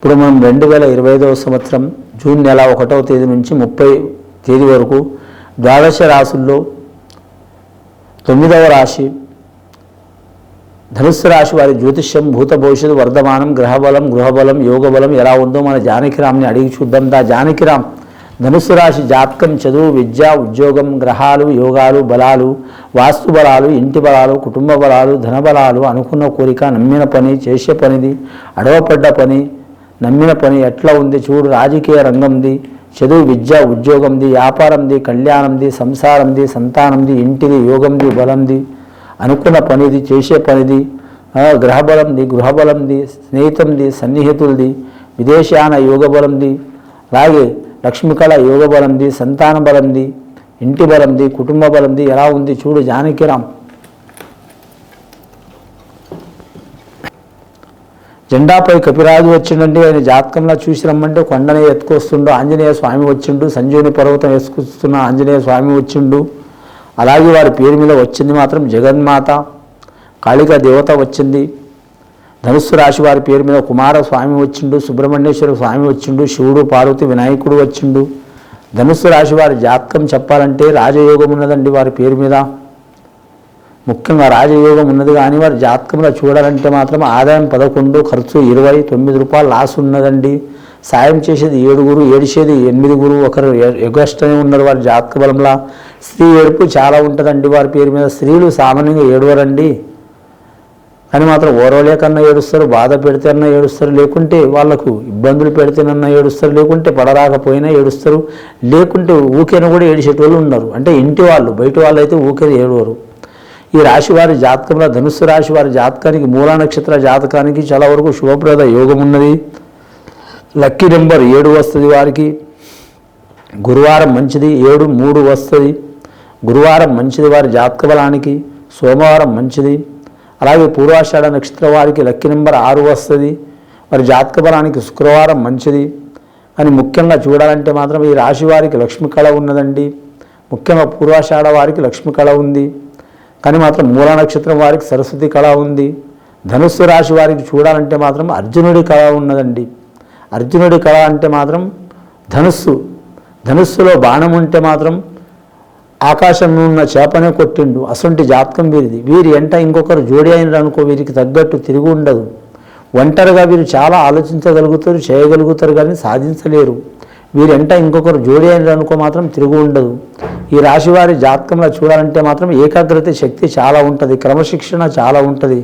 ఇప్పుడు మనం 2025వ సంవత్సరం జూన్ నెల 1వ తేదీ నుంచి 30 తేదీ వరకు ద్వాదశ రాశుల్లో 9వ రాశి ధనుస్సు రాశి వారి జ్యోతిష్యం భూత భవిష్యత్తు వర్ధమానం గ్రహబలం గృహబలం యోగబలం ఎలా ఉందో మన జానకిరామ్ని అడిగి చూద్దాం. జానకిరామ్ ధనుస్సు రాశి జాతకం చదువు విద్య ఉద్యోగం గ్రహాలు యోగాలు బలాలు వాస్తు బలాలు ఇంటి బలాలు కుటుంబ బలాలు ధన బలాలు అనుకున్న కోరిక నమ్మిన పని చేసే పనిది అడవపడ్డ పని నమ్మిన పని ఎట్లా ఉంది చూడు. రాజకీయ రంగంది చదువు విద్య ఉద్యోగంది వ్యాపారంది కళ్యాణంది సంసారంది సంతానంది ఇంటిది యోగంది బలంది అనుకున్న పనిది చేసే పనిది గ్రహబలంది గృహబలంది స్నేహితంది సన్నిహితులది విదేశాన యోగబలంది అలాగే లక్ష్మీకళ యోగబలంది సంతాన బలంది ఇంటి బలంది కుటుంబ బలంది ఎలా ఉంది చూడు జానకిరామ్. జెండాపై కపిరాజు వచ్చిండండి. ఆయన జాతకంలో చూసి రమ్మంటే కొండనే ఎత్తుకొస్తుండు ఆంజనేయ స్వామి వచ్చిండు. సంజీవుని పర్వతం ఎత్తుకొస్తున్న ఆంజనేయ స్వామి వచ్చిండు. అలాగే వారి పేరు మీద వచ్చింది మాత్రం జగన్మాత కాళికా దేవత వచ్చింది. ధనుస్సు రాశి వారి పేరు మీద కుమార స్వామి వచ్చిండు. సుబ్రహ్మణ్యేశ్వర స్వామి వచ్చిండు. శివుడు పార్వతి వినాయకుడు వచ్చిండు. ధనుస్సు రాశి వారి జాతకం చెప్పాలంటే రాజయోగం ఉన్నదండి వారి పేరు మీద. ముఖ్యంగా రాజయోగం ఉన్నది. కానీ వారి జాతకంలో చూడాలంటే మాత్రం ఆదాయం 11 ఖర్చు 20 9 రూపాయలు లాస్ ఉన్నదండి. సాయం చేసేది 7 ఏడిచేది 8 ఒకరు ఎగస్టనే ఉన్నారు వారి జాతక బలంలో. స్త్రీ ఏడుపు చాలా ఉంటుందండి వారి పేరు మీద. స్త్రీలు సామాన్యంగా ఏడవరండి, కానీ మాత్రం ఓరవలేకన్నా ఏడుస్తారు, బాధ పెడితేనన్నా ఏడుస్తారు, లేకుంటే వాళ్ళకు ఇబ్బందులు పెడితేనన్నా ఏడుస్తారు, లేకుంటే పడరాకపోయినా ఏడుస్తారు, లేకుంటే ఊకేనా కూడా ఏడిచేటోళ్ళు ఉన్నారు. అంటే ఇంటి వాళ్ళు, బయట వాళ్ళు అయితే ఊకేది ఏడవరు. ఈ రాశి వారి జాతకంలో ధనుస్సు రాశి వారి జాతకానికి మూలా నక్షత్ర జాతకానికి చాలా వరకు శుభప్రద యోగం ఉన్నది. లక్కీ నెంబర్ 7 వస్తుంది వారికి. గురువారం మంచిది 7 3 వస్తుంది. గురువారం మంచిది వారి జాతక బలానికి. సోమవారం మంచిది. అలాగే పూర్వాషాఢ నక్షత్రం వారికి లక్కీ నెంబర్ 6 వస్తుంది. వారి జాతక బలానికి శుక్రవారం మంచిది. కానీ ముఖ్యంగా చూడాలంటే మాత్రం ఈ రాశి వారికి లక్ష్మీ కళ ఉన్నదండి. ముఖ్యంగా పూర్వాషాఢ వారికి లక్ష్మీ కళ ఉంది. కానీ మాత్రం మూల నక్షత్రం వారికి సరస్వతి కళ ఉంది. ధనుస్సు రాశి వారికి చూడాలంటే మాత్రం అర్జునుడి కళ ఉన్నదండి. అర్జునుడి కళ అంటే మాత్రం ధనుస్సులో బాణం ఉంటే మాత్రం ఆకాశంలో ఉన్న చేపనే కొట్టిండు. అసొంటి జాతకం వీరిది. వీరి ఎంట ఇంకొకరు జోడి అయినారు అనుకో వీరికి తగ్గట్టు తిరిగి ఉండదు. ఒంటరిగా వీరు చాలా ఆలోచించగలుగుతారు, చేయగలుగుతారు, కానీ సాధించలేరు. వీరెంట ఇంకొకరు జోడి అయినారు అనుకో మాత్రం తిరుగు ఉండదు. ఈ రాశివారి జాతకంలో చూడాలంటే మాత్రం ఏకాగ్రత శక్తి చాలా ఉంటుంది, క్రమశిక్షణ చాలా ఉంటుంది.